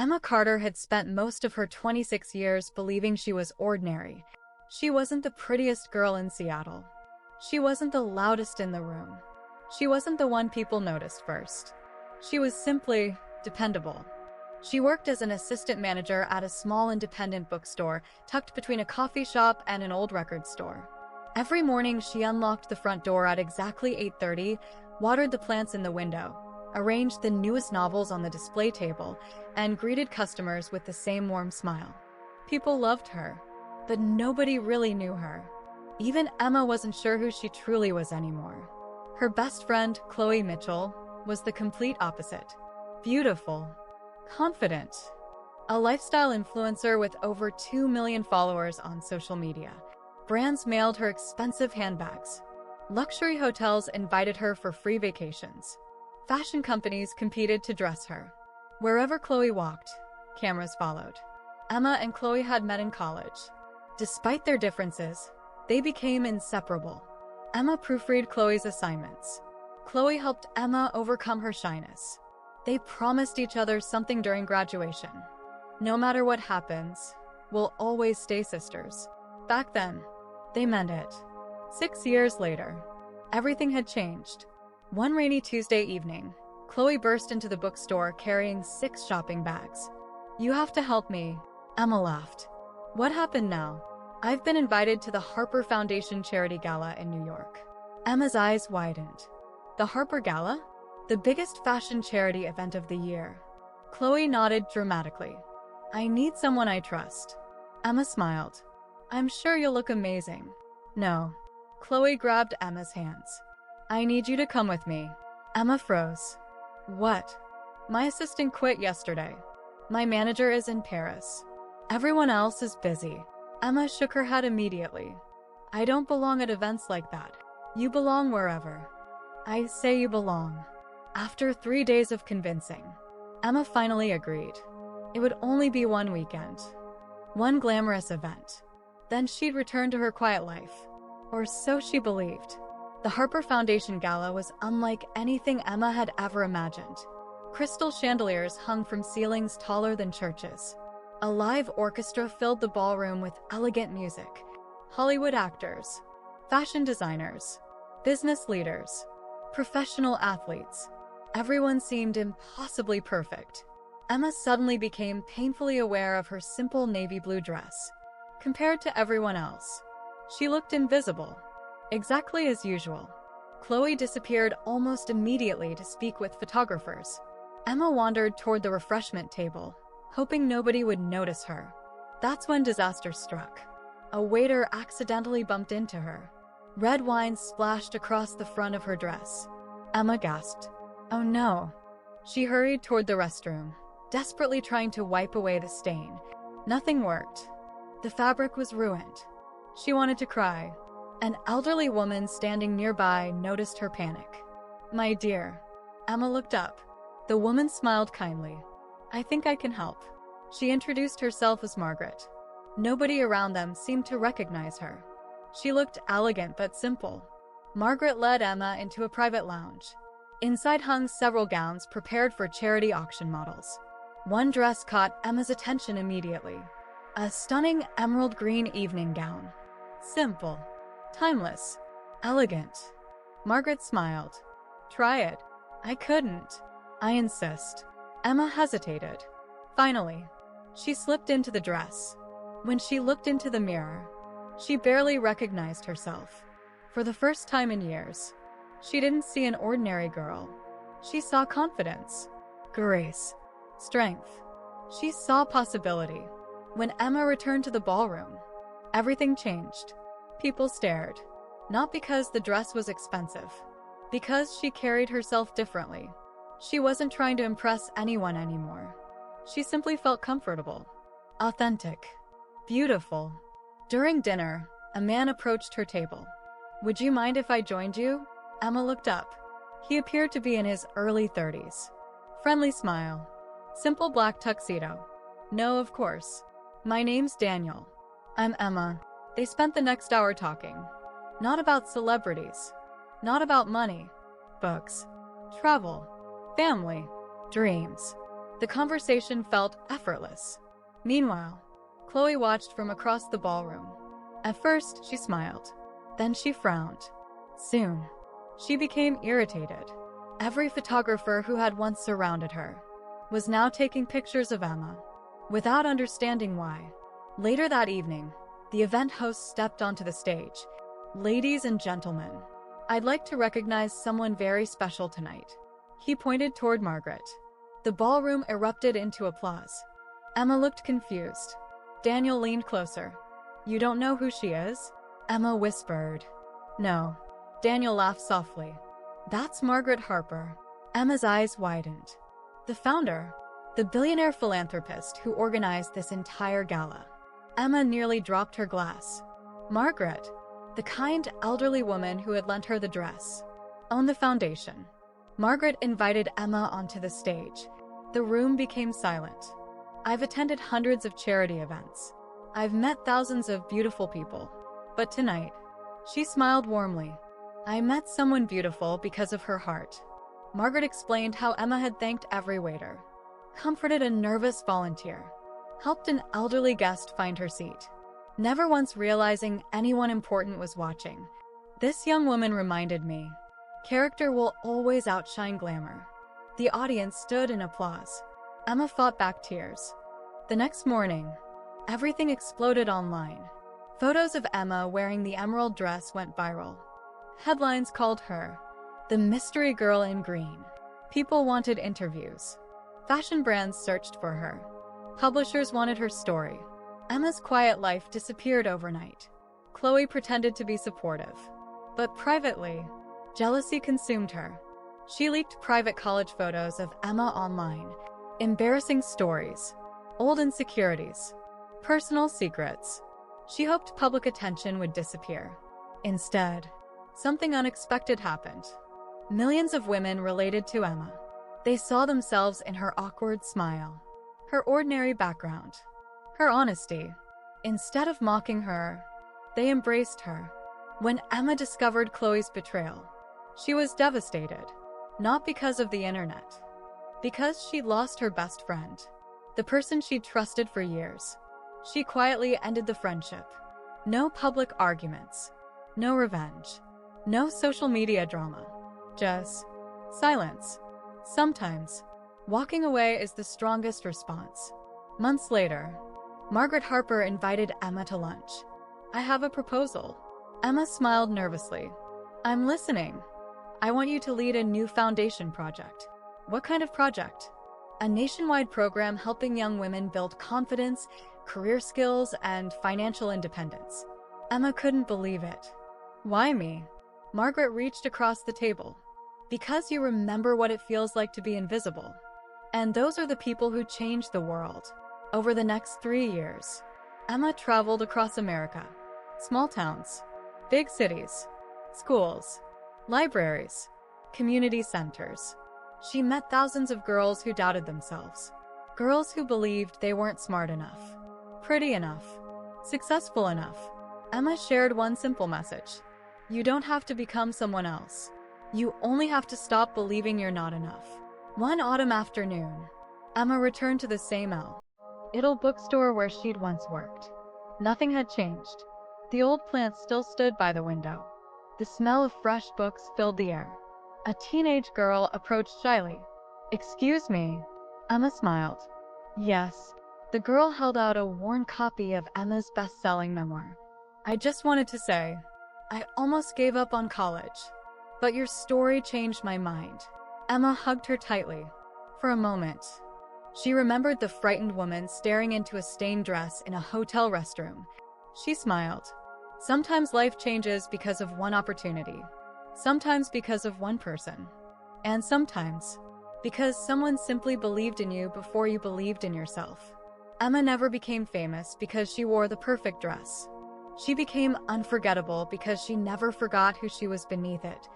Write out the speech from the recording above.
Emma Carter had spent most of her 26 years believing she was ordinary. She wasn't the prettiest girl in Seattle. She wasn't the loudest in the room. She wasn't the one people noticed first. She was simply dependable. She worked as an assistant manager at a small independent bookstore tucked between a coffee shop and an old record store. Every morning, she unlocked the front door at exactly 8:30, watered the plants in the window, arranged the newest novels on the display table, and greeted customers with the same warm smile. People loved her, but nobody really knew her. Even Emma wasn't sure who she truly was anymore. Her best friend, Chloe Mitchell, was the complete opposite. Beautiful, confident, a lifestyle influencer with over 2 million followers on social media. Brands mailed her expensive handbags. Luxury hotels invited her for free vacations. Fashion companies competed to dress her. Wherever Chloe walked, cameras followed. Emma and Chloe had met in college. Despite their differences, they became inseparable. Emma proofread Chloe's assignments. Chloe helped Emma overcome her shyness. They promised each other something during graduation. No matter what happens, we'll always stay sisters. Back then, they meant it. 6 years later, everything had changed. One rainy Tuesday evening, Chloe burst into the bookstore carrying 6 shopping bags. "You have to help me," Emma laughed. "What happened now?" "I've been invited to the Harper Foundation Charity Gala in New York." Emma's eyes widened. The Harper Gala? The biggest fashion charity event of the year. Chloe nodded dramatically. "I need someone I trust." Emma smiled. "I'm sure you'll look amazing." "No." Chloe grabbed Emma's hands. "I need you to come with me." Emma froze. "What?" "My assistant quit yesterday. My manager is in Paris. Everyone else is busy." Emma shook her head immediately. "I don't belong at events like that. You belong wherever I say you belong." After 3 days of convincing, Emma finally agreed. It would only be one weekend. One glamorous event. Then she'd return to her quiet life. Or so she believed. The Harper Foundation Gala was unlike anything Emma had ever imagined. Crystal chandeliers hung from ceilings taller than churches. A live orchestra filled the ballroom with elegant music. Hollywood actors, fashion designers, business leaders, professional athletes. Everyone seemed impossibly perfect. Emma suddenly became painfully aware of her simple navy blue dress. Compared to everyone else, she looked invisible. Exactly as usual. Chloe disappeared almost immediately to speak with photographers. Emma wandered toward the refreshment table, hoping nobody would notice her. That's when disaster struck. A waiter accidentally bumped into her. Red wine splashed across the front of her dress. Emma gasped. "Oh no." She hurried toward the restroom, desperately trying to wipe away the stain. Nothing worked. The fabric was ruined. She wanted to cry. An elderly woman standing nearby noticed her panic. "My dear." Emma looked up. The woman smiled kindly. "I think I can help." She introduced herself as Margaret. Nobody around them seemed to recognize her. She looked elegant but simple. Margaret led Emma into a private lounge. Inside hung several gowns prepared for charity auction models. One dress caught Emma's attention immediately. A stunning emerald green evening gown. Simple, timeless, elegant. Margaret smiled. "Try it." "I couldn't." "I insist." Emma hesitated. Finally, she slipped into the dress. When she looked into the mirror, she barely recognized herself. For the first time in years, she didn't see an ordinary girl. She saw confidence, grace, strength. She saw possibility. When Emma returned to the ballroom, everything changed. People stared. Not because the dress was expensive, because she carried herself differently. She wasn't trying to impress anyone anymore. She simply felt comfortable, authentic, beautiful. During dinner, a man approached her table. "Would you mind if I joined you?" Emma looked up. He appeared to be in his early 30s. Friendly smile. Simple black tuxedo. "No, of course. My name's Daniel." "I'm Emma." They spent the next hour talking. Not about celebrities. Not about money. Books. Travel. Family. Dreams. The conversation felt effortless. Meanwhile, Chloe watched from across the ballroom. At first, she smiled. Then she frowned. Soon, she became irritated. Every photographer who had once surrounded her was now taking pictures of Emma, without understanding why. Later that evening, the event host stepped onto the stage. "Ladies and gentlemen, I'd like to recognize someone very special tonight." He pointed toward Margaret. The ballroom erupted into applause. Emma looked confused. Daniel leaned closer. "You don't know who she is?" Emma whispered. "No." Daniel laughed softly. "That's Margaret Harper." Emma's eyes widened. The founder, the billionaire philanthropist who organized this entire gala. Emma nearly dropped her glass. Margaret, the kind elderly woman who had lent her the dress, owned the foundation. Margaret invited Emma onto the stage. The room became silent. "I've attended hundreds of charity events. I've met thousands of beautiful people. But tonight," she smiled warmly, "I met someone beautiful because of her heart." Margaret explained how Emma had thanked every waiter, comforted a nervous volunteer, helped an elderly guest find her seat, never once realizing anyone important was watching. "This young woman reminded me, character will always outshine glamour." The audience stood in applause. Emma fought back tears. The next morning, everything exploded online. Photos of Emma wearing the emerald dress went viral. Headlines called her the mystery girl in green. People wanted interviews. Fashion brands searched for her. Publishers wanted her story. Emma's quiet life disappeared overnight. Chloe pretended to be supportive, but privately, jealousy consumed her. She leaked private college photos of Emma online, embarrassing stories, old insecurities, personal secrets. She hoped public attention would disappear. Instead, something unexpected happened. Millions of women related to Emma. They saw themselves in her awkward smile, her ordinary background, her honesty. Instead of mocking her, they embraced her. When Emma discovered Chloe's betrayal, she was devastated, not because of the internet, because she lost her best friend, the person she trusted for years. She quietly ended the friendship. No public arguments, no revenge, no social media drama, just silence. Sometimes, walking away is the strongest response. Months later, Margaret Harper invited Emma to lunch. "I have a proposal." Emma smiled nervously. "I'm listening. I want you to lead a new foundation project." "What kind of project?" "A nationwide program helping young women build confidence, career skills, and financial independence." Emma couldn't believe it. "Why me?" Margaret reached across the table. "Because you remember what it feels like to be invisible. And those are the people who changed the world." Over the next 3 years, Emma traveled across America. Small towns, big cities, schools, libraries, community centers. She met thousands of girls who doubted themselves. Girls who believed they weren't smart enough, pretty enough, successful enough. Emma shared one simple message. You don't have to become someone else. You only have to stop believing you're not enough. One autumn afternoon, Emma returned to the same little bookstore where she'd once worked. Nothing had changed. The old plant still stood by the window. The smell of fresh books filled the air. A teenage girl approached shyly. "Excuse me." Emma smiled. "Yes." The girl held out a worn copy of Emma's best-selling memoir. "I just wanted to say, I almost gave up on college, but your story changed my mind." Emma hugged her tightly. For a moment, she remembered the frightened woman staring into a stained dress in a hotel restroom. She smiled. Sometimes life changes because of one opportunity, sometimes because of one person, and sometimes because someone simply believed in you before you believed in yourself. Emma never became famous because she wore the perfect dress. She became unforgettable because she never forgot who she was beneath it.